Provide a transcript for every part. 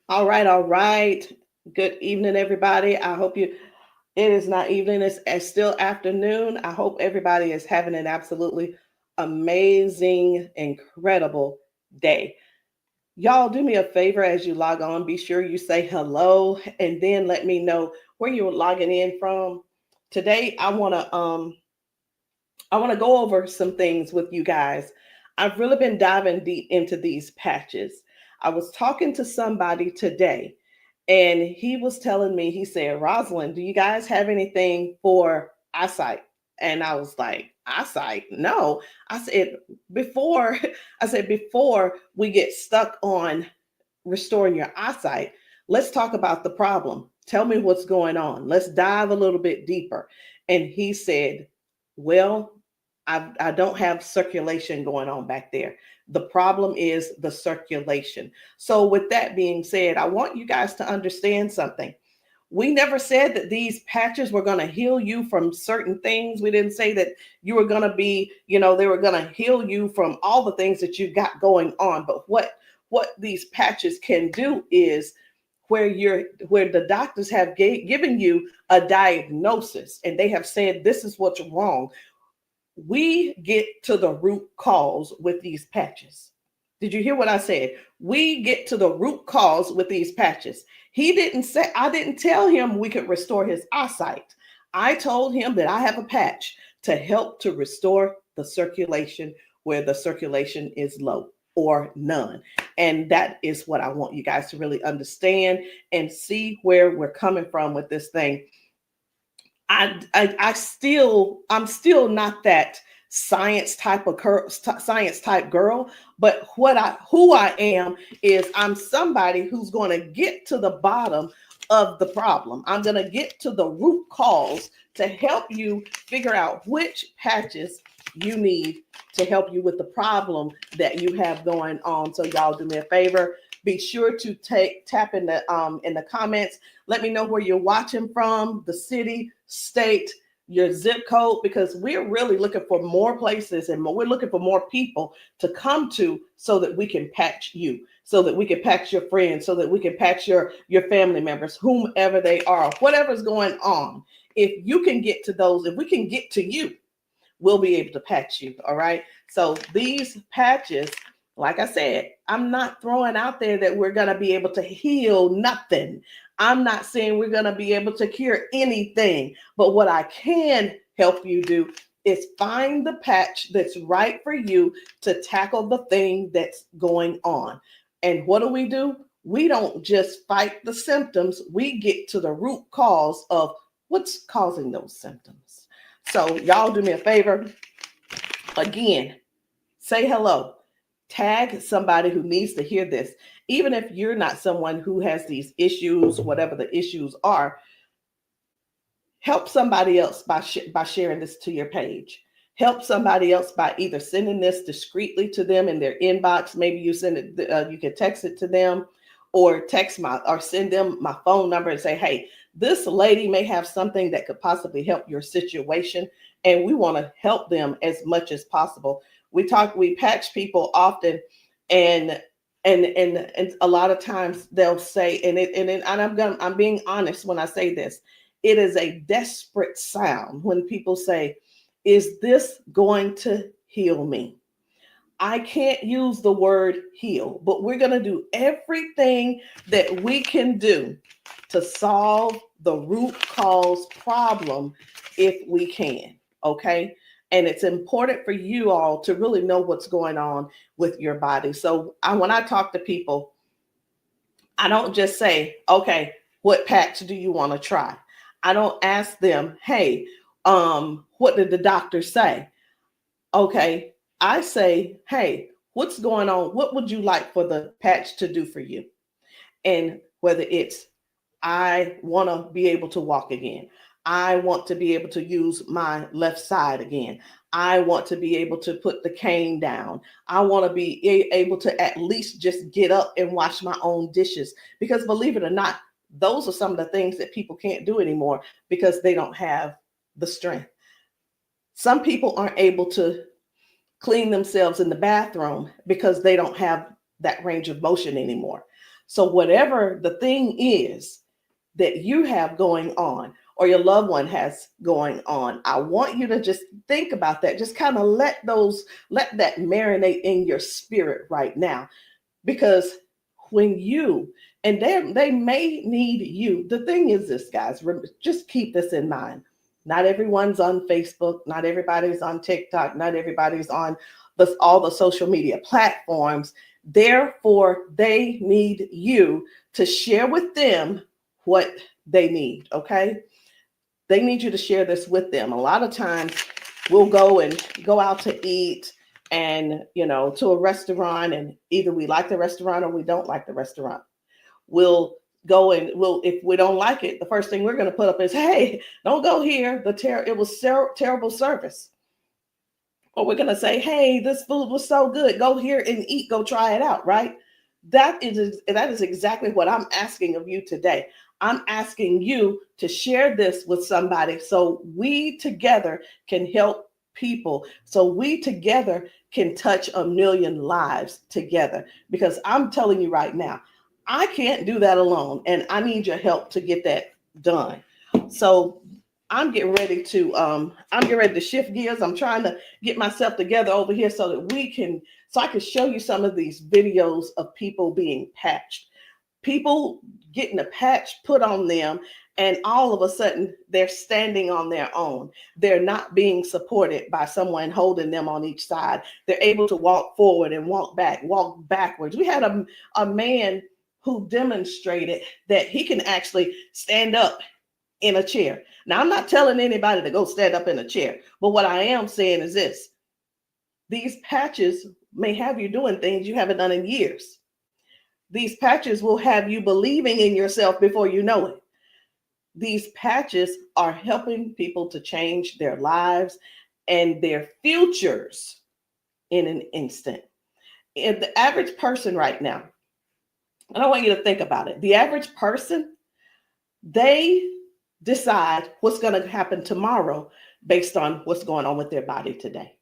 All right, all right. Good evening, everybody. I hope it is not evening, it's still afternoon. I hope everybody is having an absolutely amazing, incredible day. Y'all, do me a favor as you log on. Be sure you say hello and then let me know where you're logging in from. Today, I want to go over some things with you guys. I've really been diving deep into these patches. I was talking to somebody today, and he was telling me, he said, Rosalind, do you guys have anything for eyesight? And I was like, eyesight? No. I said, before, before we get stuck on restoring your eyesight, let's talk about the problem. Tell me what's going on. Let's dive a little bit deeper. And he said, well, I don't have circulation going on back there. The problem is the circulation. So, with that being said, I want you guys to understand something. We never said that these patches were going to heal you from certain things. We didn't say that you were going to be, they were going to heal you from all the things that you got going on. But what these patches can do is where the doctors have given you a diagnosis and they have said this is what's wrong, we get to the root cause with these patches. Did you hear what I said? We get to the root cause with these patches. He didn't say, I didn't tell him we could restore his eyesight. I told him that I have a patch to help to restore the circulation where the circulation is low or none. And that is what I want you guys to really understand and see where we're coming from with this thing. I'm still not that science type girl, but who I am is I'm somebody who's going to get to the bottom of the problem. I'm going to get to the root cause to help you figure out which patches you need to help you with the problem that you have going on. So y'all do me a favor, be sure to tap in the comments. Let me know where you're watching from, the city, state, your zip code, because we're really looking for more places and we're looking for more people to come to so that we can patch you, so that we can patch your friends, so that we can patch your family members, whomever they are, whatever's going on. If you can get to those, if we can get to you, we'll be able to patch you. All right. So these patches, like I said, I'm not throwing out there that we're going to be able to heal nothing. I'm not saying we're going to be able to cure anything. But what I can help you do is find the patch that's right for you to tackle the thing that's going on. And what do? We don't just fight the symptoms, we get to the root cause of what's causing those symptoms. So, y'all do me a favor. Again, say hello. Tag somebody who needs to hear this. Even if you're not someone who has these issues, whatever the issues are, help somebody else by sharing this to your page. Help somebody else by either sending this discreetly to them in their inbox. Maybe you send it, you can text it to them, or send them my phone number and say, hey, this lady may have something that could possibly help your situation, and we want to help them as much as possible. We patch people often, and a lot of times they'll say, I'm being honest when I say this, it is a desperate sound when people say, is this going to heal me? I can't use the word heal, but we're going to do everything that we can do to solve the root cause problem if we can. Okay. And it's important for you all to really know what's going on with your body. So when I talk to people, I don't just say, okay, what patch do you want to try? I don't ask them, hey, what did the doctor say? Okay, I say, hey, what's going on? What would you like for the patch to do for you? And whether it's, I want to be able to walk again. I want to be able to use my left side again. I want to be able to put the cane down. I want to be able to at least just get up and wash my own dishes. Because believe it or not, those are some of the things that people can't do anymore because they don't have the strength. Some people aren't able to clean themselves in the bathroom because they don't have that range of motion anymore. So whatever the thing is that you have going on or your loved one has going on, I want you to just think about that. Just kind of let that marinate in your spirit right now. Because when you, and they may need you. The thing is this, guys, just keep this in mind. Not everyone's on Facebook, not everybody's on TikTok, not everybody's on all the social media platforms. Therefore, they need you to share with them what they need, okay? They need you to share this with them. A lot of times we'll go out to eat and, to a restaurant, and either we like the restaurant or we don't like the restaurant. We'll go and if we don't like it, the first thing we're going to put up is, hey, don't go here. It was terrible service. Or we're going to say, hey, this food was so good. Go here and eat. Go try it out, right? That is exactly what I'm asking of you today. I'm asking you to share this with somebody so we together can help people, so we together can touch 1 million lives together. Because I'm telling you right now, I can't do that alone, and I need your help to get that done. So I'm getting ready to shift gears. I'm trying to get myself together over here so that I can show you some of these videos of people being patched, people getting a patch put on them, and all of a sudden they're standing on their own. They're not being supported by someone holding them on each side. They're able to walk forward and walk backwards. We had a man who demonstrated that he can actually stand up in a chair. Now, I'm not telling anybody to go stand up in a chair, but what I am saying is this: these patches may have you doing things you haven't done in years. These patches will have you believing in yourself before you know it. These patches are helping people to change their lives and their futures in an instant. And the average person right now, and I want you to think about it. The average person, they decide what's going to happen tomorrow based on what's going on with their body today.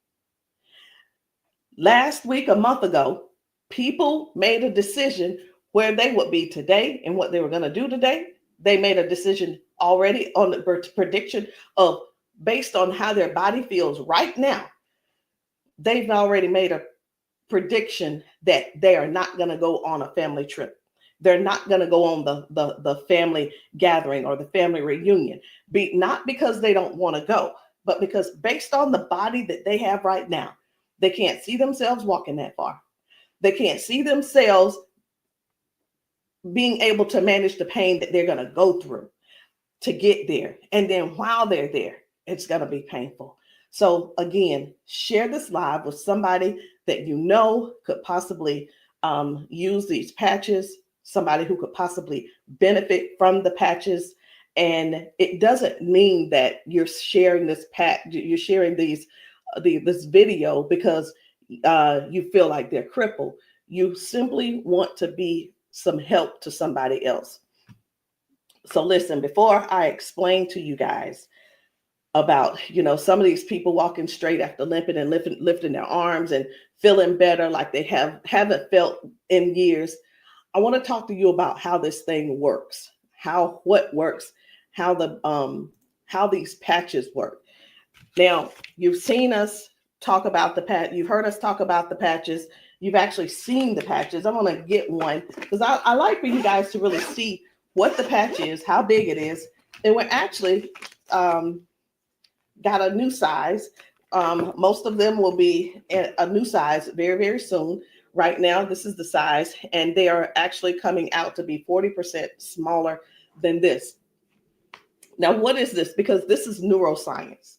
Last week, a month ago, people made a decision where they would be today and what they were going to do today. They made a decision already on the prediction of based on how their body feels right now. They've already made a prediction that they are not going to go on a family trip. They're not going to go on the family gathering or the family reunion. Not because they don't want to go, but because based on the body that they have right now, they can't see themselves walking that far. They can't see themselves being able to manage the pain that they're going to go through to get there. And then while they're there, it's going to be painful. So again, share this live with somebody that you know could possibly use these patches, somebody who could possibly benefit from the patches. And it doesn't mean that you're sharing this you're sharing this video because you feel like they're crippled. You simply want to be some help to somebody else. So listen, before I explain to you guys about, some of these people walking straight after limping and lifting their arms and feeling better like they haven't felt in years, I want to talk to you about how this thing works, what works, how these patches work. Now, you've seen us talk about you've heard us talk about the patches. You've actually seen the patches. I'm going to get one because I like for you guys to really see what the patch is, how big it is. And we're actually got a new size. Most of them will be a new size very, very soon. Right now, this is the size, and they are actually coming out to be 40% smaller than this. Now, what is this? Because this is neuroscience,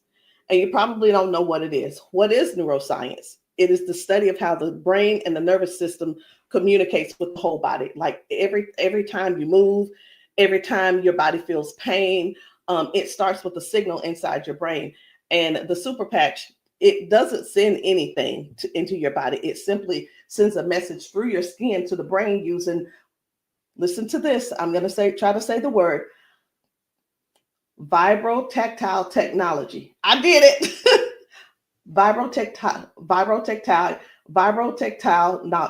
and you probably don't know what it is. What is neuroscience? It is the study of how the brain and the nervous system communicates with the whole body. Like every time you move, every time your body feels pain, it starts with a signal inside your brain. And the super patch, it doesn't send anything into your body. It simply sends a message through your skin to the brain using, listen to this, I'm going to try to say the word, vibrotactile technology. I did it. Vibrotactile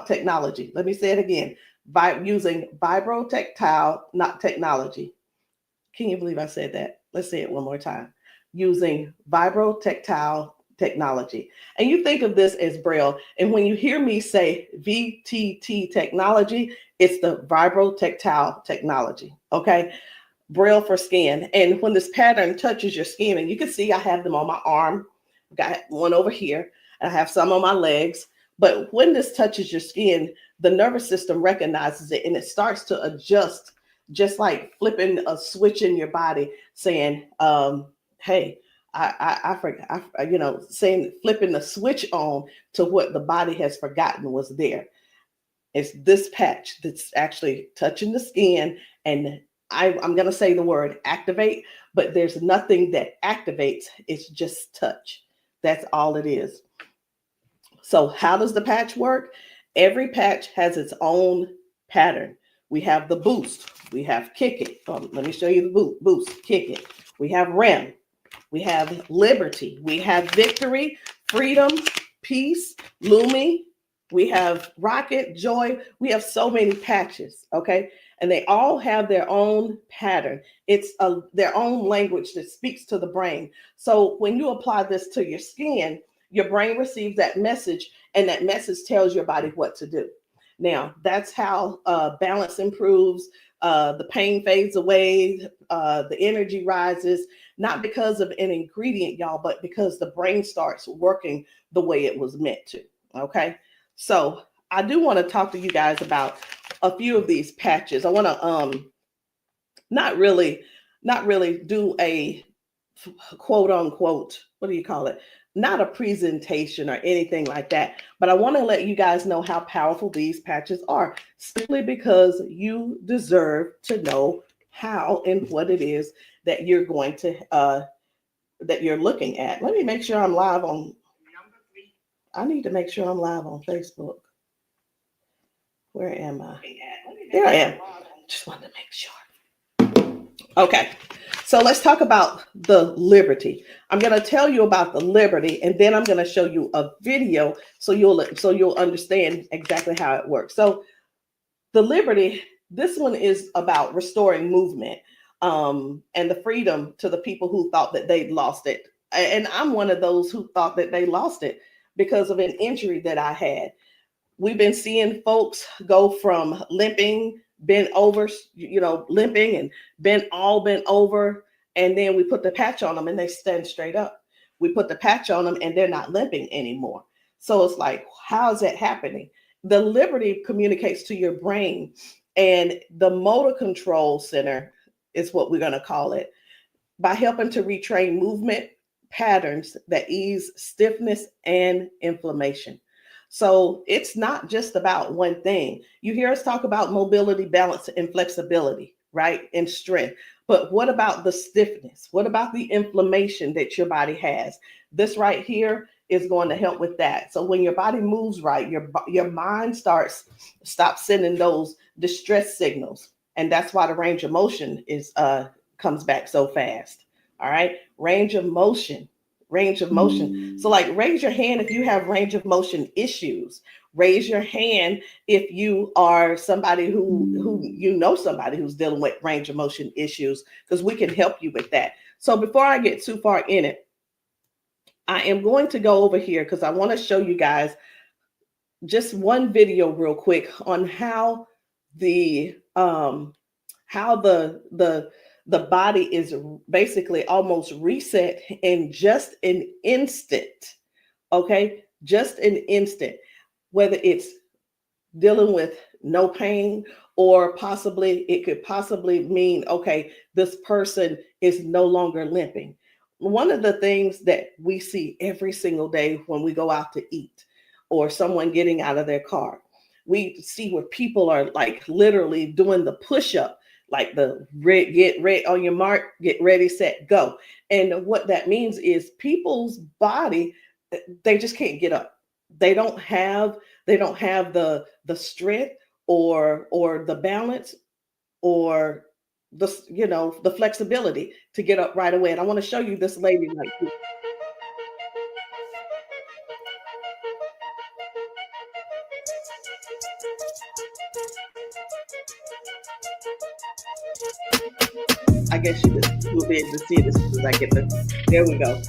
technology. Let me say it again. by using vibrotactile, not technology. Can you believe I said that? Let's say it one more time. Using vibrotactile technology. And you think of this as Braille. And when you hear me say VTT technology, it's the vibrotactile technology. Okay. Braille for skin. And when this pattern touches your skin, and you can see I have them on my arm, got one over here, and I have some on my legs. But when this touches your skin, the nervous system recognizes it and it starts to adjust, just like flipping a switch in your body, saying, hey, I forgot, saying, flipping the switch on to what the body has forgotten was there. It's this patch that's actually touching the skin, and I'm going to say the word activate, but there's nothing that activates. It's just touch. That's all it is. So how does the patch work? Every patch has its own pattern. We have the boost. We have kick it. Let me show you the boost, kick it. We have REM. We have liberty. We have victory, freedom, peace, Lumi. We have rocket, joy. We have so many patches, okay? And they all have their own pattern. It's their own language that speaks to the brain. So when you apply this to your skin, your brain receives that message, and that message tells your body what to do. Now, that's how balance improves, the pain fades away, the energy rises, not because of an ingredient, y'all, but because the brain starts working the way it was meant to, okay? So I do want to talk to you guys about a few of these patches. I want to not really do a quote unquote, what do you call it? Not a presentation or anything like that, but I want to let you guys know how powerful these patches are, simply because you deserve to know how and what it is that you're going to that you're looking at. Let me make sure I'm live on. I need to make sure I'm live on Facebook. Where am I? There I am. Just wanted to make sure. Okay. So let's talk about the liberty. I'm going to tell you about the liberty, and then I'm going to show you a video so you'll understand exactly how it works. So the liberty, this one is about restoring movement and the freedom to the people who thought that they'd lost it. And I'm one of those who thought that they lost it because of an injury that I had. We've been seeing folks go from limping, bent over, limping and bent over. And then we put the patch on them and they stand straight up. We put the patch on them and they're not limping anymore. So it's like, how is that happening? The liberty communicates to your brain, and the motor control center is what we're going to call it, by helping to retrain movement patterns that ease stiffness and inflammation. So it's not just about one thing. You hear us talk about mobility, balance, and flexibility, right? And strength. But what about the stiffness? What about the inflammation that your body has? This right here is going to help with that. So when your body moves right, your mind stops sending those distress signals. And that's why the range of motion comes back so fast. All right. Range of motion. So like, raise your hand if you have range of motion issues. Raise your hand if you are somebody who somebody who's dealing with range of motion issues, because we can help you with that. So before I get too far in it, I am going to go over here because I want to show you guys just one video real quick on how the body is basically almost reset in just an instant. Okay, just an instant. Whether it's dealing with no pain, or it could possibly mean, okay, this person is no longer limping. One of the things that we see every single day when we go out to eat, or someone getting out of their car, we see where people are like literally doing the push-up, like the get ready on your mark, get ready, set, go. And what that means is people's body, they just can't get up. They don't have the strength or the balance or the flexibility to get up right away. And I want to show you this lady right here. I guess you will be able to see it as soon as I get the. There we go.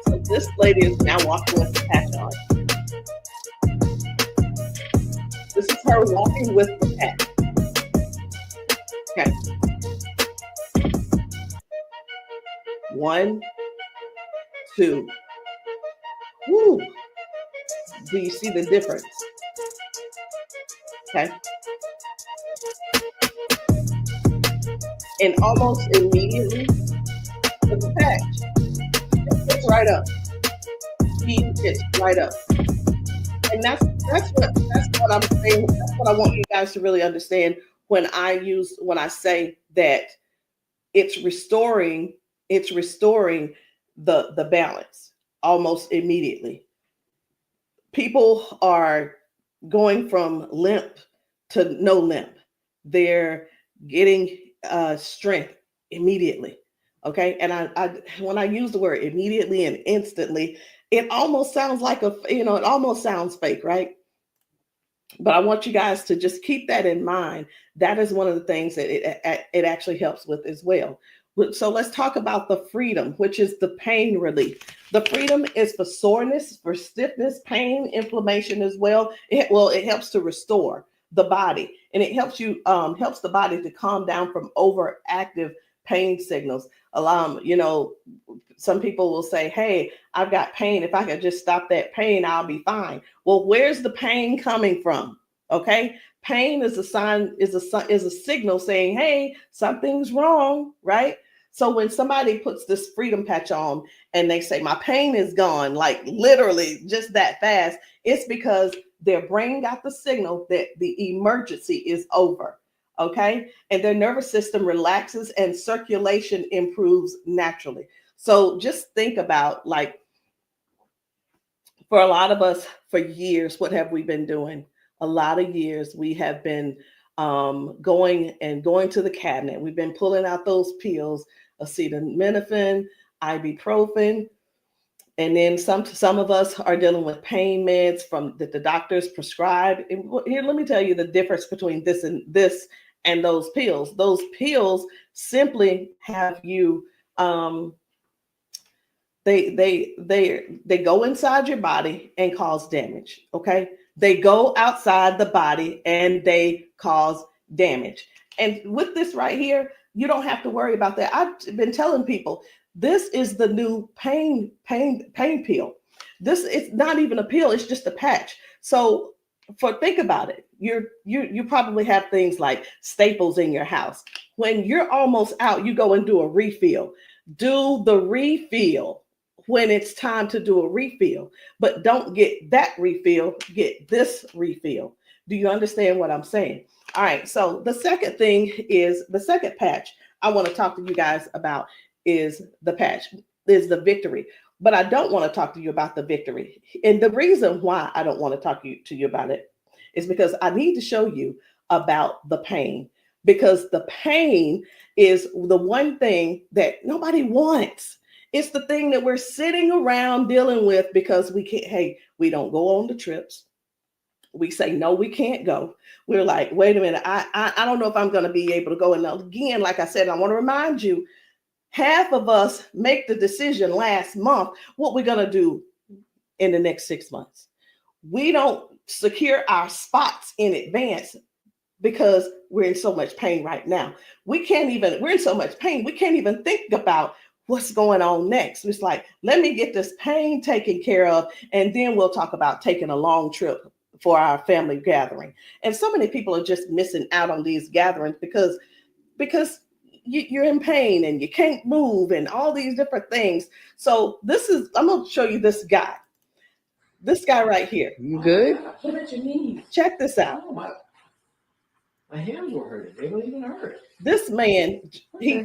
So this lady is now walking with the patch on. This is her walking with the patch. Okay. 1, 2. Woo. Do you see the difference? Okay. And almost immediately, with the patch, it gets right up. He gets right up. And that's what I'm saying. That's what I want you guys to really understand when I say that it's restoring the balance almost immediately. People are going from limp to no limp. They're getting strength immediately. Okay. And I when I use the word immediately and instantly, it almost sounds like it almost sounds fake, right? But I want you guys to just keep that in mind. That is one of the things that it actually helps with as well. So let's talk about the freedom, which is the pain relief. The freedom is for soreness, for stiffness, pain, inflammation as well. It helps to restore the body, and it helps the body to calm down from overactive pain signals. Some people will say, "Hey, I've got pain. If I could just stop that pain, I'll be fine." Well, where's the pain coming from? Okay, pain is a sign, is a signal saying, "Hey, something's wrong," right? So when somebody puts this freedom patch on and they say, "My pain is gone," like literally just that fast, it's because their brain got the signal that the emergency is over. Okay, and their nervous system relaxes and circulation improves naturally. So just think about, like, for a lot of us, for years, what have we been doing? A lot of years we have been going to the cabinet. We've been pulling out those pills, acetaminophen, ibuprofen, and then some of us are dealing with pain meds from that the doctors prescribe. And here, let me tell you the difference between this and those pills. Those pills simply have you they go inside your body and cause damage. Okay, they go outside the body and they cause damage. And with this right here, you don't have to worry about that. I've been telling people this is the new pain pill. This is not even a pill; it's just a patch. So, think about it. You probably have things like staples in your house. When you're almost out, you go and do a refill. Do the refill when it's time to do a refill, but don't get that refill, get this refill. Do you understand what I'm saying? All right, so the second patch I want to talk to you guys about is the victory. But I don't want to talk to you about the victory. And the reason why I don't want to talk to you about it is because I need to show you about the pain, because the pain is the one thing that nobody wants. It's the thing that we're sitting around dealing with because we don't go on the trips. We say, no, we can't go. We're like, wait a minute, I don't know if I'm going to be able to go. And again, like I said, I want to remind you, half of us make the decision last month what we're going to do in the next 6 months. We don't secure our spots in advance because we're in so much pain right now. We're in so much pain, we can't even think about what's going on next. It's like, let me get this pain taken care of, and then we'll talk about taking a long trip for our family gathering. And so many people are just missing out on these gatherings because you're in pain and you can't move and all these different things. So I'm going to show you this guy right here. You good? What about your knees? Check this out. Oh, my hands were hurting. They don't even hurt. This man, he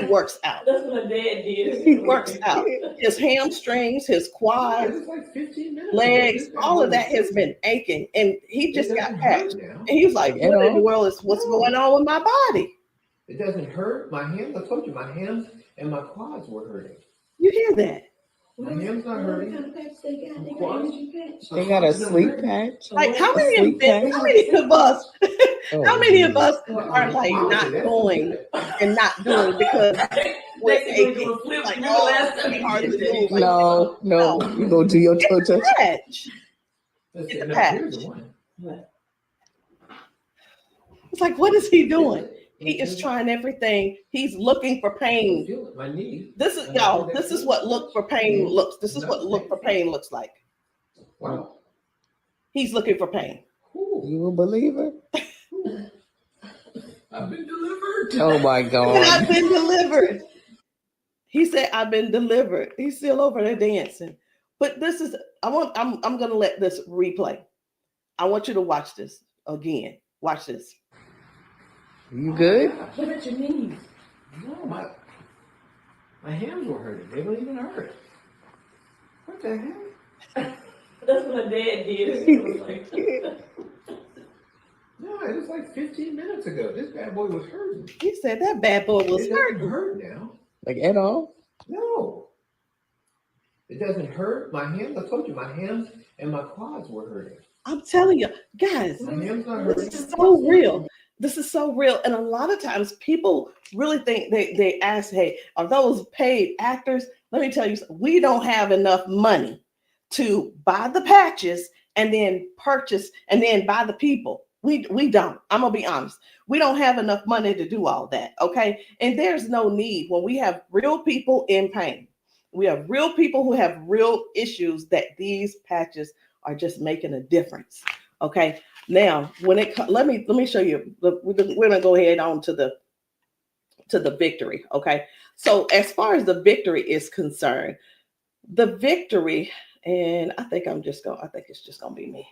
works out. That's what my dad did. He works out. His hamstrings, his quads, like 15 minutes legs, all of that has been aching. And he just got patched. And he was like, what in the world is what's going on with my body? It doesn't hurt. My hands, I told you, my hands and my quads were hurting. You hear that? My hand's not hurting. What kind of patch they got? They got Quads? energy patch. They got a sleep patch. Like how A many sleep patch. how many of us Oh, how many of us Well, are like not that's going good. and not doing because we're aching? Like, oh, it's gonna be hard to move. Like, No, no. you go do your toe touch. patch. Let's It's see, a now, patch. here's the one. It's like, what is he doing? Feel it. He is trying everything. He's looking for pain. Feel it. My knee. This is y'all. This is what look for pain looks. This is what look for pain looks like. Wow. He's looking for pain. Ooh, You a believer? I've been delivered. Oh my And God. I've been delivered. He said, "I've been delivered." He's still over there dancing. But this is. I'm gonna let this replay. I want you to watch this again. Watch this. You good? What about your knees? No, my hands were hurting. They don't even hurt. What the heck? That's what my dad did. It was like, No, it was like 15 minutes ago. This bad boy was hurting. He said that bad boy was It hurt. doesn't hurt now. Like at all? No. It doesn't hurt. My hands, I told you, my hands and my quads were hurting. I'm telling you, guys. My hands not hurting. This is so real. This is so real. And a lot of times people really think they ask, hey, are those paid actors? Let me tell you, we don't have enough money to buy the patches and then purchase and then buy the people. We don't. I'm gonna be honest. We don't have enough money to do all that. Okay. And there's no need when we have real people in pain. We have real people who have real issues that these patches are just making a difference. Okay. Now, when it let me show you. We're gonna go ahead on to the victory. Okay. So as far as the victory is concerned, the victory, and I think it's just gonna be me.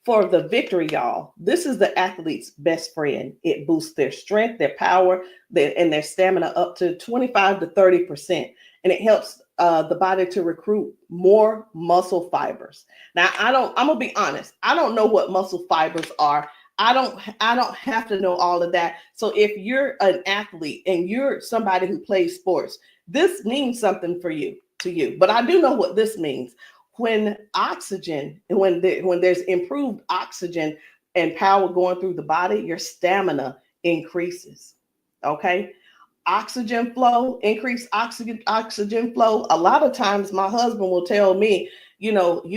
For the victory, y'all, this is the athlete's best friend. It boosts their strength, their power, and their stamina up to 25 to 30%. And it helps the body to recruit more muscle fibers. Now, I'm gonna be honest. I don't know what muscle fibers are. I don't have to know all of that. So if you're an athlete and you're somebody who plays sports, this means something to you. But I do know what this means. When oxygen, when there's improved oxygen and power going through the body, your stamina increases. Okay. Oxygen flow, increased oxygen flow. A lot of times my husband will tell me, you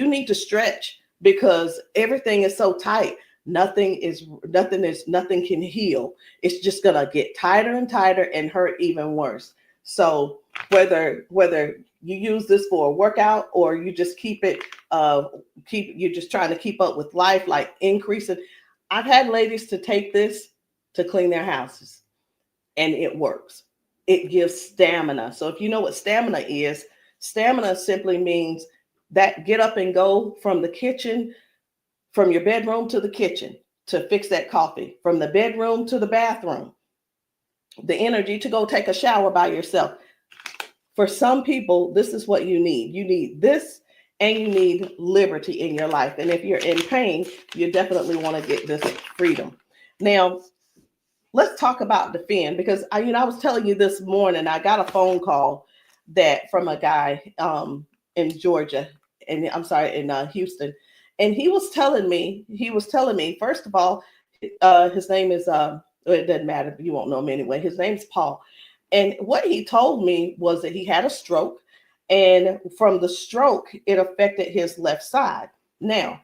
need to stretch because everything is so tight. Nothing can heal. It's just gonna get tighter and tighter and hurt even worse. So whether you use this for a workout or you just you're just trying to keep up with life, like increasing. I've had ladies to take this to clean their houses and it works. It gives stamina. So if you know what stamina simply means that get up and go from the kitchen, from your bedroom to the kitchen to fix that coffee, from the bedroom to the bathroom, the energy to go take a shower by yourself. For some people, this is what you need. You need this and you need liberty in your life. And if you're in pain, you definitely want to get this freedom. Now, let's talk about defend, because I was telling you this morning, I got a phone call from a guy in Georgia, and I'm sorry, in Houston. And he was telling me, first of all, his name is, it doesn't matter, you won't know him anyway. His name's Paul. And what he told me was that he had a stroke, and from the stroke, it affected his left side. Now,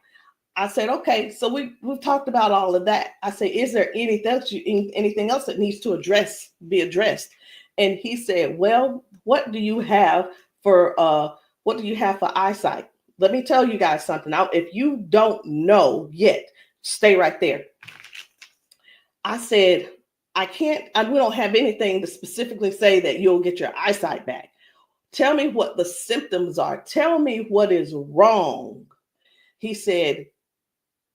I said, okay, so we've talked about all of that. I said, is there anything else that needs to be addressed? And he said, well, what do you have for eyesight? Let me tell you guys something. Now, if you don't know yet, stay right there. I said, we don't have anything to specifically say that you'll get your eyesight back. Tell me what the symptoms are. Tell me what is wrong. He said,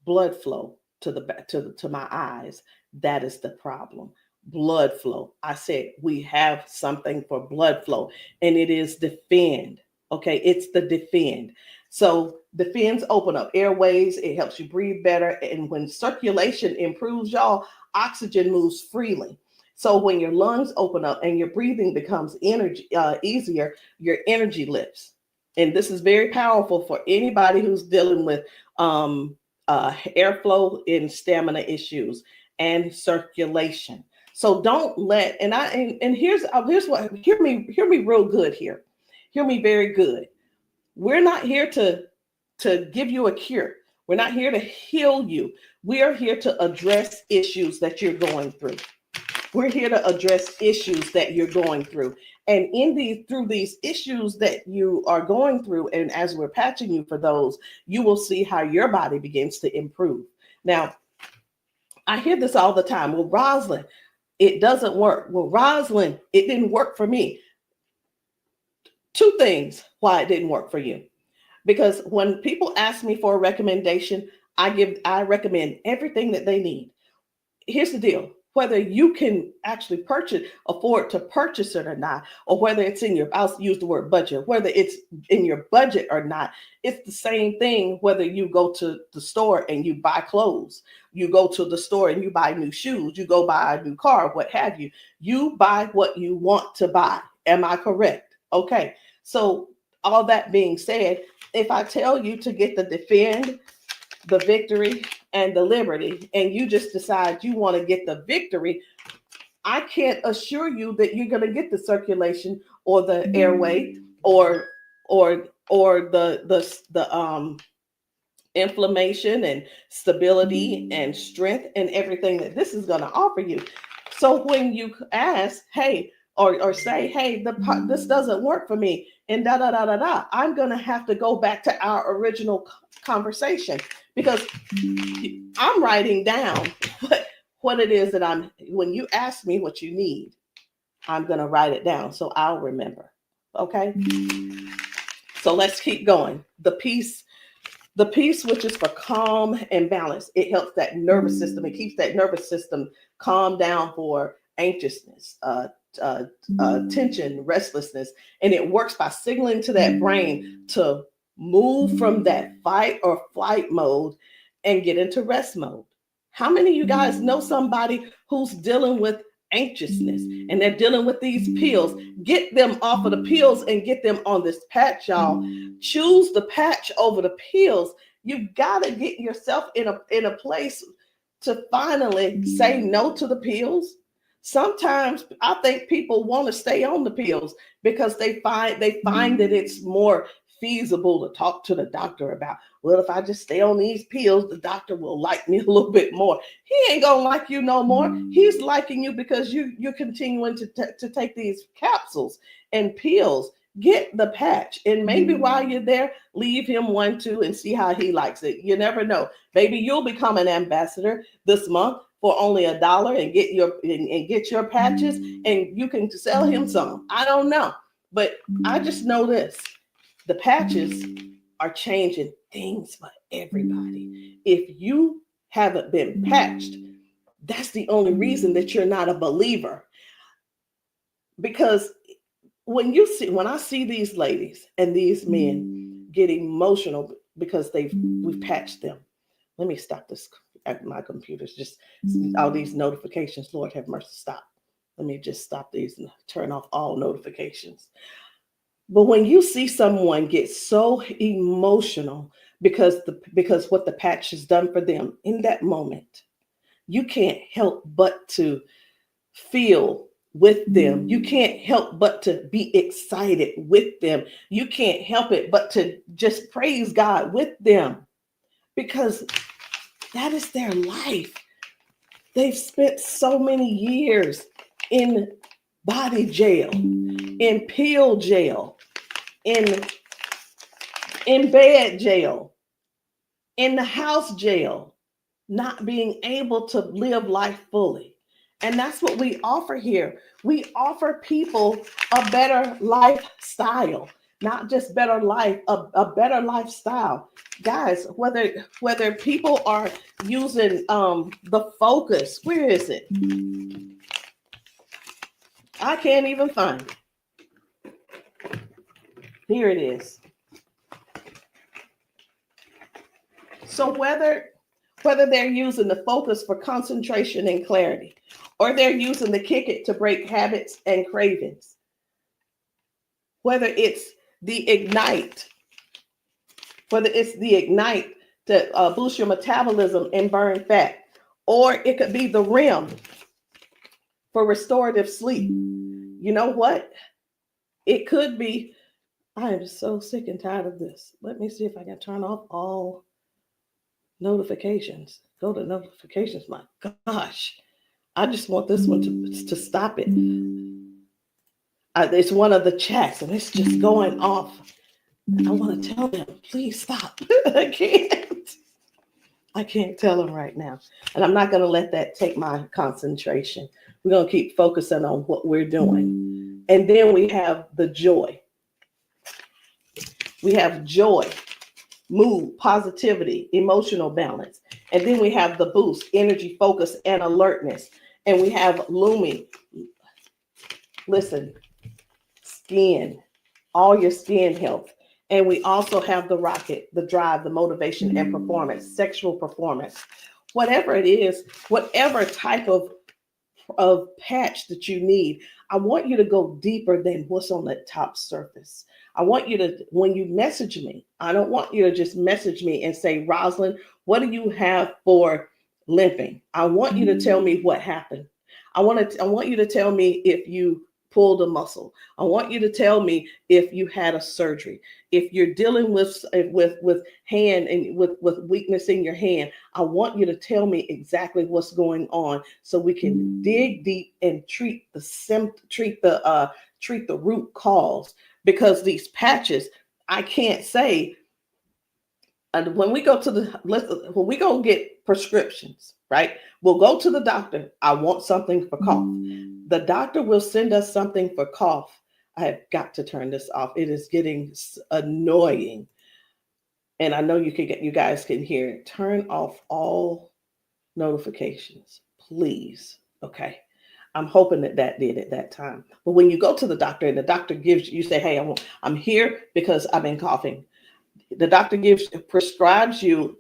blood flow to my eyes. That is the problem. Blood flow. I said, we have something for blood flow, and it is defend. Okay, it's the defend. So defends open up airways. It helps you breathe better. And when circulation improves, y'all, oxygen moves freely. So when your lungs open up and your breathing becomes easier, your energy lifts. and this is very powerful for anybody who's dealing with airflow and stamina issues and circulation. So don't let, and here's what, hear me real good here. Hear me very good. We're not here to give you a cure. We're not here to heal you. We are here to address issues that you're going through. We're here to address issues that you're going through. And through these issues that you are going through, and as we're patching you for those, you will see how your body begins to improve. Now, I hear this all the time. Well, Rosalind, it doesn't work. Well, Rosalind, it didn't work for me. Two things why it didn't work for you. Because when people ask me for a recommendation, I recommend everything that they need. Here's the deal. Whether you can actually afford to purchase it or not, or whether it's I'll use the word budget, whether it's in your budget or not, it's the same thing whether you go to the store and you buy clothes, you go to the store and you buy new shoes, you go buy a new car, what have you. You buy what you want to buy. Am I correct? Okay. So all that being said, if I tell you to get the Defend, the Victory, and the Liberty, and you just decide you want to get the Victory, I can't assure you that you're going to get the circulation or the airway or the inflammation and stability and strength and everything that this is going to offer you. So when you ask, hey, or say, hey, this doesn't work for me, and I'm going to have to go back to our original conversation, because I'm writing down what it is that when you ask me what you need, I'm going to write it down so I'll remember. Okay. So let's keep going. The peace, which is for calm and balance. It helps that nervous system. It keeps that nervous system calm down for anxiousness, tension, restlessness. And it works by signaling to that brain to move from that fight or flight mode and get into rest mode. How many of you guys know somebody who's dealing with anxiousness and they're dealing with these pills? Get them off of the pills and get them on this patch, y'all. Choose the patch over the pills. You got to get yourself in a place to finally say no to the pills. Sometimes I think people want to stay on the pills because they find that it's more feasible to talk to the doctor about, well, if I just stay on these pills, the doctor will like me a little bit more. He ain't gonna like you no more. He's liking you because you're continuing to take these capsules and pills. Get the patch, and maybe while you're there, leave him one too and see how he likes it. You never know. Maybe you'll become an ambassador this month for only $1 and get your patches, and you can sell him some. I don't know, but I just know this. The patches are changing things for everybody. If you haven't been patched, that's the only reason that you're not a believer. Because when I see these ladies and these men get emotional because we've patched them. Let me stop this. My computer's just all these notifications. Lord have mercy, stop. Let me just stop these and turn off all notifications. But when you see someone get so emotional because what the patch has done for them in that moment, you can't help but to feel with them. You can't help but to be excited with them. You can't help it but to just praise God with them, because that is their life. They've spent so many years in body jail, in pill jail, in bed jail, in the house jail, not being able to live life fully. And that's what we offer here. We offer people a better lifestyle, not just better life, a better lifestyle. Guys, whether people are using the Focus, where is it? I can't even find it. Here it is. So whether they're using the Focus for concentration and clarity, or they're using the Kick It to break habits and cravings, whether it's the Ignite. It's the Ignite to boost your metabolism and burn fat. Or it could be the REM for restorative sleep. You know what? It could be, I am so sick and tired of this. Let me see if I can turn off all notifications. Go to notifications. My gosh. I just want this one to stop it. It's one of the chats and it's just going off. I want to tell them, please stop. I can't tell them right now. And I'm not going to let that take my concentration. We're going to keep focusing on what we're doing. And then we have the joy. We have joy, mood, positivity, emotional balance. And then we have the boost, energy, focus, and alertness. And we have Lumi. Listen, skin, all your skin health. And we also have the rocket, the drive, the motivation and performance, sexual performance. Whatever it is, whatever type of patch that you need, I want you to go deeper than what's on the top surface. I want you to, when you message me, I don't want you to just message me and say, Rosalind, what do you have for limping? I want you to tell me what happened. I want you to tell me if you pulled a muscle. I want you to tell me if you had a surgery. If you're dealing with hand and with weakness in your hand, I want you to tell me exactly what's going on so we can dig deep and treat the root cause. Because these patches, I can't say. And when we go get prescriptions, right? We'll go to the doctor. I want something for cough. The doctor will send us something for cough. I have got to turn this off. It is getting annoying. And I know you guys can hear it. Turn off all notifications, please. Okay. I'm hoping that did at that time. But when you go to the doctor and the doctor gives you say, hey, I'm here because I've been coughing. The doctor prescribes you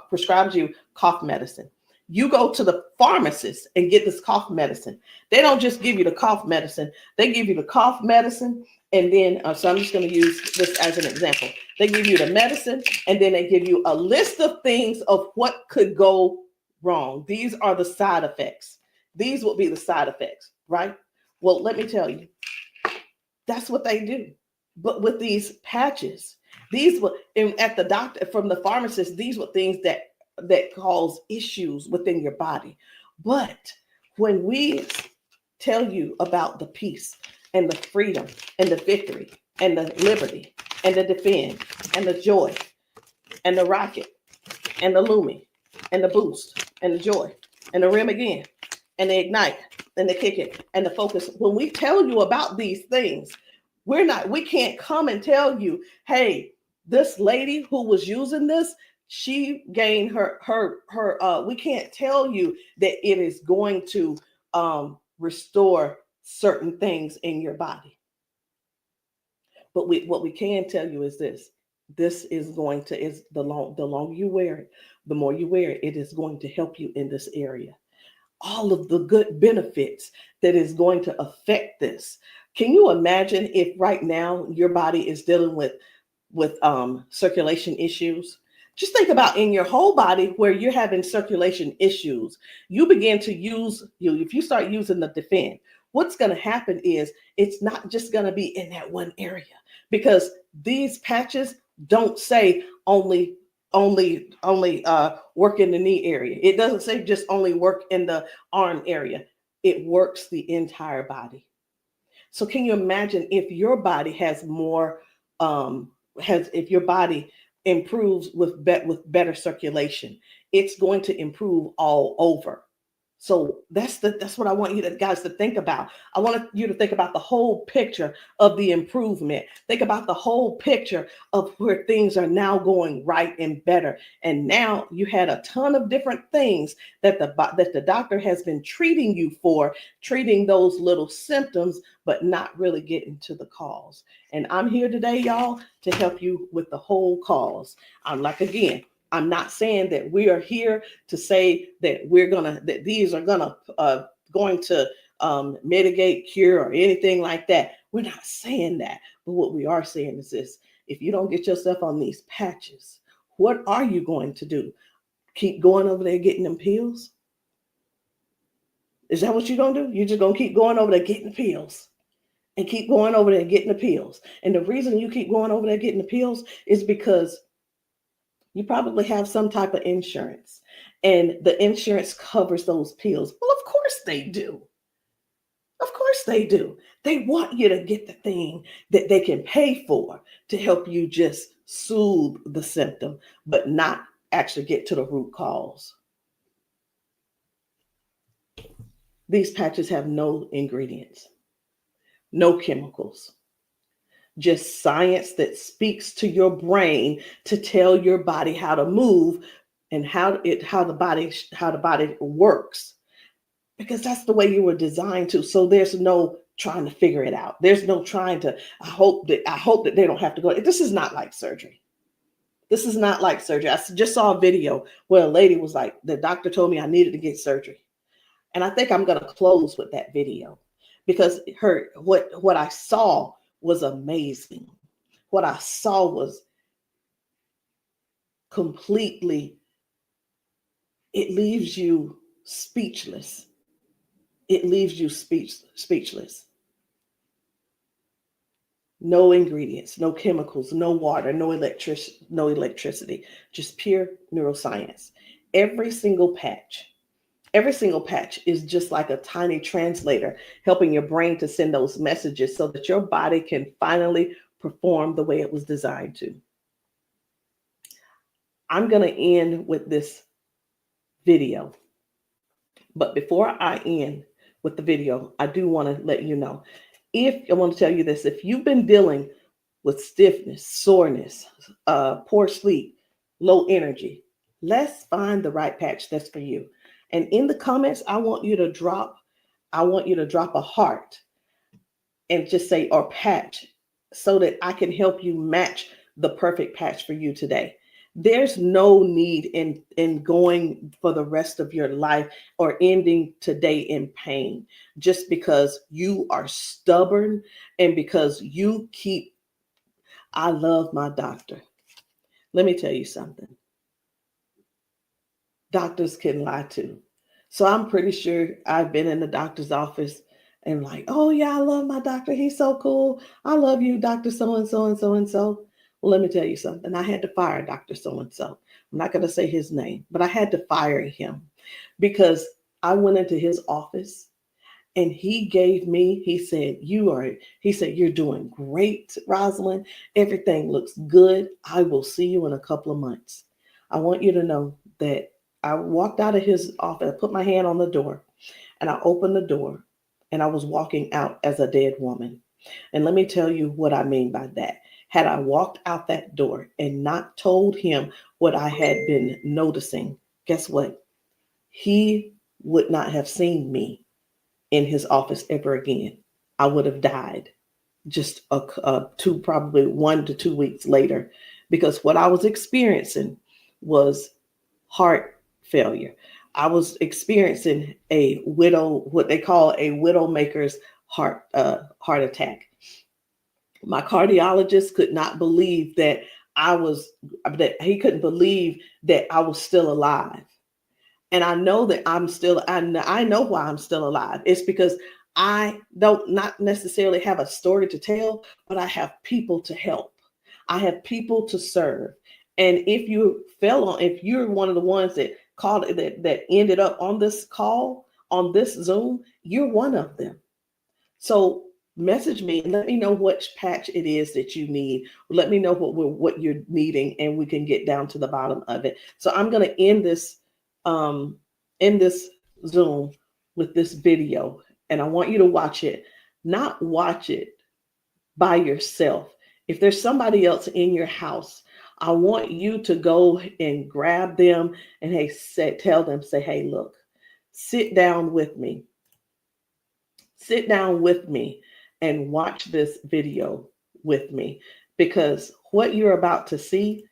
prescribes you cough medicine. You go to the pharmacist and get this cough medicine. They don't just give you the cough medicine. They give you the cough medicine. And then, so I'm just going to use this as an example. They give you the medicine and then they give you a list of things of what could go wrong. These are the side effects. These will be the side effects, right? Well, let me tell you, that's what they do. But with these patches, these were at the doctor, from the pharmacist, these were things that cause issues within your body. But when we tell you about the peace and the freedom and the victory and the liberty and the defend and the joy and the rocket and the Lumi and the boost and the joy and the REM again and the ignite and the kick it and the focus, when we tell you about these things, we can't come and tell you, hey, this lady who was using this, she gained we can't tell you that it is going to restore certain things in your body. But what we can tell you is this is going to, the longer you wear it, the more you wear it, it is going to help you in this area. All of the good benefits that is going to affect this. Can you imagine if right now your body is dealing with circulation issues? Just think about in your whole body where you're having circulation issues. You begin to if you start using the defend, what's going to happen is it's not just going to be in that one area, because these patches don't say only work in the knee area. It doesn't say just only work in the arm area. It works the entire body. So can you imagine if your body has more, if your body improves with better circulation, it's going to improve all over. So that's what I want you guys to think about. I want you to think about the whole picture of the improvement. Think about the whole picture of where things are now going right and better. And now you had a ton of different things that the doctor has been treating you for, treating those little symptoms, but not really getting to the cause. And I'm here today, y'all, to help you with the whole cause. I'm not saying that we are here to say that these are going to mitigate, cure, or anything like that. We're not saying that. But what we are saying is this: if you don't get yourself on these patches, what are you going to do? Keep going over there getting them pills? Is that what you're going to do? You're just going to keep going over there getting pills and keep going over there getting the pills. And the reason you keep going over there getting the pills is because you probably have some type of insurance, and the insurance covers those pills. Well, of course they do. Of course they do. They want you to get the thing that they can pay for to help you just soothe the symptom, but not actually get to the root cause. These patches have no ingredients, no chemicals, just science that speaks to your brain to tell your body how to move and how the body works, because that's the way you were designed to. So there's no trying to figure it out. There's no trying to, I hope that they don't have to go. This is not like surgery. This is not like surgery. I just saw a video where a lady was like, the doctor told me I needed to get surgery. And I think I'm going to close with that video, because what I saw was amazing. What I saw was completely, it leaves you speechless. It leaves you speechless. No ingredients, no chemicals, no water, no electricity, just pure neuroscience. Every single patch is just like a tiny translator, helping your brain to send those messages so that your body can finally perform the way it was designed to. I'm going to end with this video. But before I end with the video, I do want to let you know, I want to tell you this: if you've been dealing with stiffness, soreness, poor sleep, low energy, let's find the right patch that's for you. And in the comments, I want you to drop a heart and just say, or patch, so that I can help you match the perfect patch for you today. There's no need in going for the rest of your life or ending today in pain just because you are stubborn and because you keep, I love my doctor. Let me tell you something. Doctors can lie too. So I'm pretty sure I've been in the doctor's office and like, oh yeah, I love my doctor. He's so cool. I love you, Dr. So-and-so and so-and-so. Well, let me tell you something. I had to fire Dr. So-and-so. I'm not going to say his name, but I had to fire him because I went into his office and he said, you're doing great, Rosalind. Everything looks good. I will see you in a couple of months. I want you to know that I walked out of his office, I put my hand on the door and I opened the door and I was walking out as a dead woman. And let me tell you what I mean by that. Had I walked out that door and not told him what I had been noticing, guess what? He would not have seen me in his office ever again. I would have died just probably 1 to 2 weeks later, because what I was experiencing was heart failure. I was experiencing what they call a widowmaker's heart attack. My cardiologist could not believe that he couldn't believe that I was still alive. And I know that I know why I'm still alive. It's because I don't not necessarily have a story to tell, but I have people to help. I have people to serve. And if you're one of the ones that called that ended up on this call, on this Zoom, you're one of them. So message me and let me know which patch it is that you need. Let me know what you're needing, and we can get down to the bottom of it. So I'm going to end this Zoom with this video, and I want you to watch it. Not watch it by yourself. If there's somebody else in your house, I want you to go and grab them and tell them, hey, look, sit down with me. Sit down with me and watch this video with me, because what you're about to see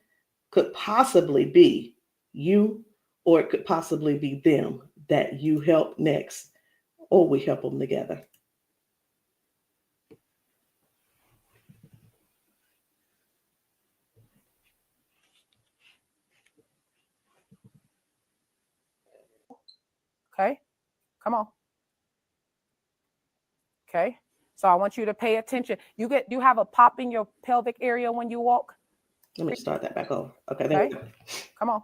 could possibly be you, or it could possibly be them that you help next, or we help them together. Okay, come on. Okay, so I want you to pay attention. You have a pop in your pelvic area when you walk. Let me start that back over. Okay, there we go. Come on.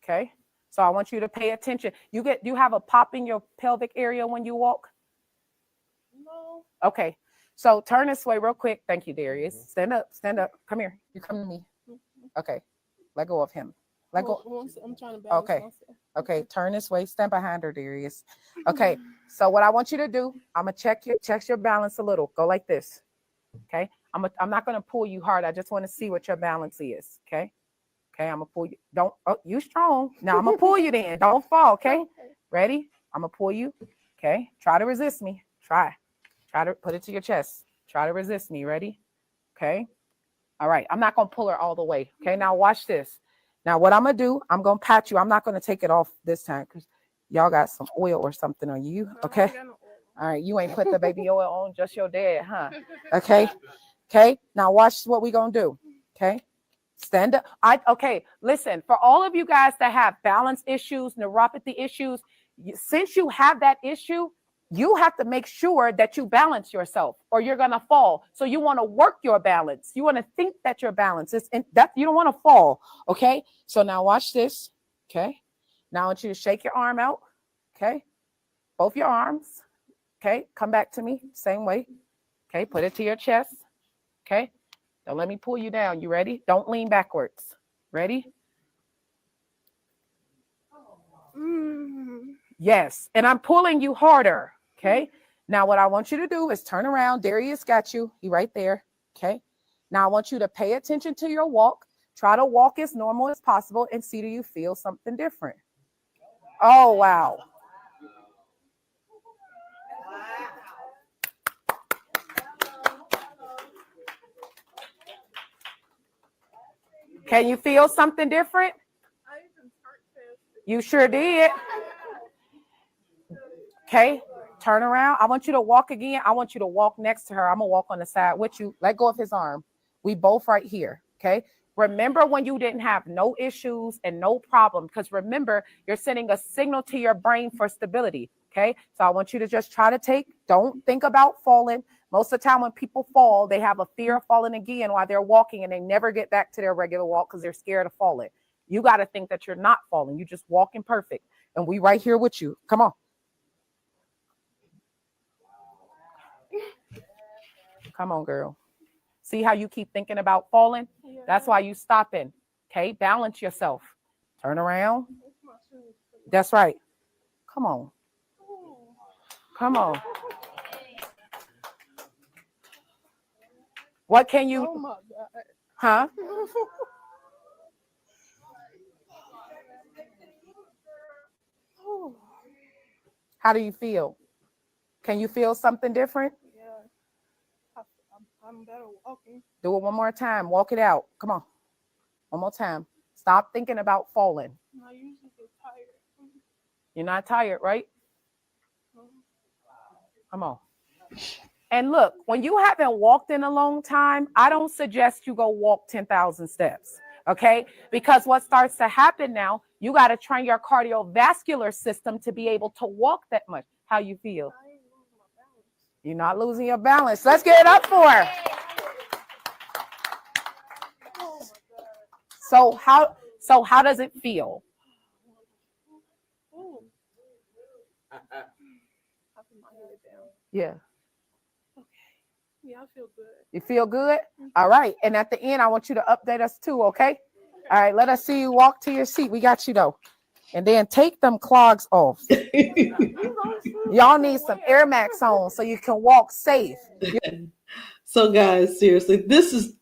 Okay, so I want you to pay attention. You have a pop in your pelvic area when you walk. No. Okay, so turn this way real quick. Thank you, Darius. Stand up. Come here. You come to me. Okay, let go of him. Let go. I'm trying to balance Okay. myself. Okay, turn this way. Stand behind her, Darius. Okay, so what I want you to do, I'm gonna check your balance a little. Go like this. Okay, I'm not gonna pull you hard. I just want to see what your balance is. Okay, I'm gonna pull you. You strong. Now I'm gonna pull you. Then don't fall. Okay, ready? I'm gonna pull you. Okay, try to resist me. Try to put it to your chest. Try to resist me. Ready? Okay. All right. I'm not gonna pull her all the way. Okay. Now watch this. Now, what I'm going to do, I'm going to pat you. I'm not going to take it off this time because y'all got some oil or something on you. Okay. All right. You ain't put the baby oil on, just your dad, huh? Okay. Okay. Now, watch what we going to do. Okay. Stand up. Okay. Listen, for all of you guys that have balance issues, neuropathy issues, since you have that issue, you have to make sure that you balance yourself or you're going to fall. So you want to work your balance. You want to think that your balance is that you don't want to fall. Okay. So now watch this. Okay. Now I want you to shake your arm out. Okay. Both your arms. Okay. Come back to me. Same way. Okay. Put it to your chest. Okay. Don't let me pull you down. You ready? Don't lean backwards. Ready? Yes. And I'm pulling you harder. Okay. Now what I want you to do is turn around. Darius got you. He right there. Okay. Now I want you to pay attention to your walk. Try to walk as normal as possible and see, do you feel something different? Oh, wow. Can you feel something different? You sure did. Okay. Turn around. I want you to walk again. I want you to walk next to her. I'm going to walk on the side with you. Let go of his arm. We both right here. Okay. Remember when you didn't have no issues and no problem, because remember, you're sending a signal to your brain for stability. Okay. So I want you to just try to don't think about falling. Most of the time when people fall, they have a fear of falling again while they're walking and they never get back to their regular walk because they're scared of falling. You got to think that you're not falling. You're just walking perfect. And we right here with you. Come on. Come on, girl. See how you keep thinking about falling? Yeah. That's why you stopping. Okay, balance yourself. Turn around. That's right. Come on. Come on. What can you? Oh my God. Huh? How do you feel? Can you feel something different? I'm better walking. Do it one more time. Walk it out. Come on. One more time. Stop thinking about falling. I usually get tired. You're not tired, right? Come on. And look, when you haven't walked in a long time, I don't suggest you go walk 10,000 steps. Okay? Because what starts to happen now, you got to train your cardiovascular system to be able to walk that much. How you feel? You're not losing your balance. Let's get it up for her. So how does it feel? Yeah. Okay. Yeah, I feel good. You feel good? All right. And at the end, I want you to update us too, okay? All right, let us see you walk to your seat. We got you though. And then take them clogs off. Y'all need some Air Max on so you can walk safe. So guys, seriously, this is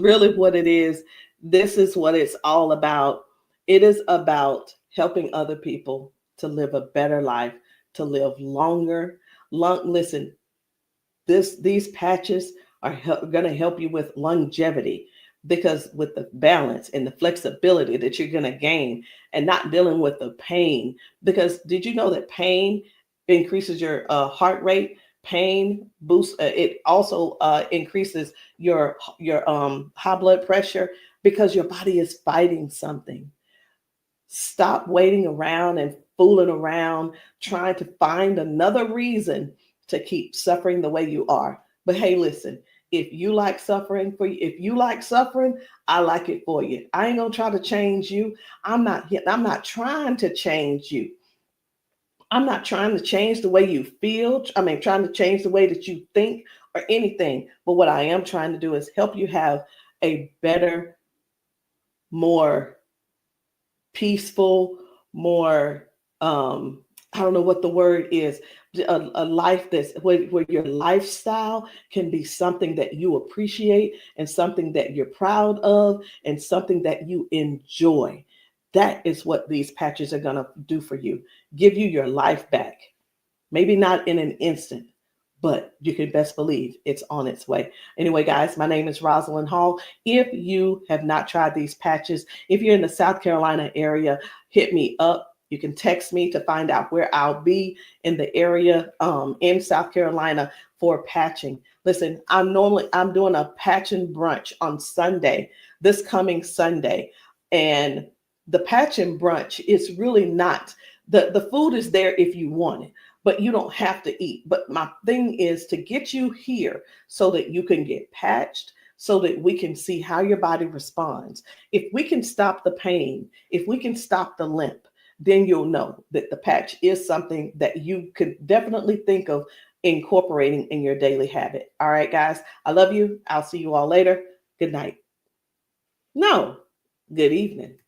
really what it is. This is what it's all about. It is about helping other people to live a better life, to live longer. Listen, these patches are going to help you with longevity, because with the balance and the flexibility that you're going to gain and not dealing with the pain. Because did you know that pain increases your heart rate? Pain boosts. It also increases your high blood pressure because your body is fighting something. Stop waiting around and fooling around, trying to find another reason to keep suffering the way you are. But hey, listen, if you like suffering if you like suffering, I like it for you. I ain't gonna try to change you. I'm not trying to change you. I'm not trying to change the way you feel. Trying to change the way that you think or anything. But what I am trying to do is help you have a better, more peaceful, more, I don't know what the word is, a life that's where your lifestyle can be something that you appreciate and something that you're proud of and something that you enjoy. That is what these patches are going to do for you. Give you your life back. Maybe not in an instant, but you can best believe it's on its way. Anyway, guys, my name is Rosalind Hall. If you have not tried these patches, if you're in the South Carolina area, hit me up. You can text me to find out where I'll be in the area in South Carolina for patching. Listen, I'm doing a patching brunch on Sunday, this coming Sunday. And the patching brunch is really not, the food is there if you want it, but you don't have to eat. But my thing is to get you here so that you can get patched, so that we can see how your body responds. If we can stop the pain, if we can stop the limp, then you'll know that the patch is something that you could definitely think of incorporating in your daily habit. All right, guys, I love you. I'll see you all later. Good night. No, good evening.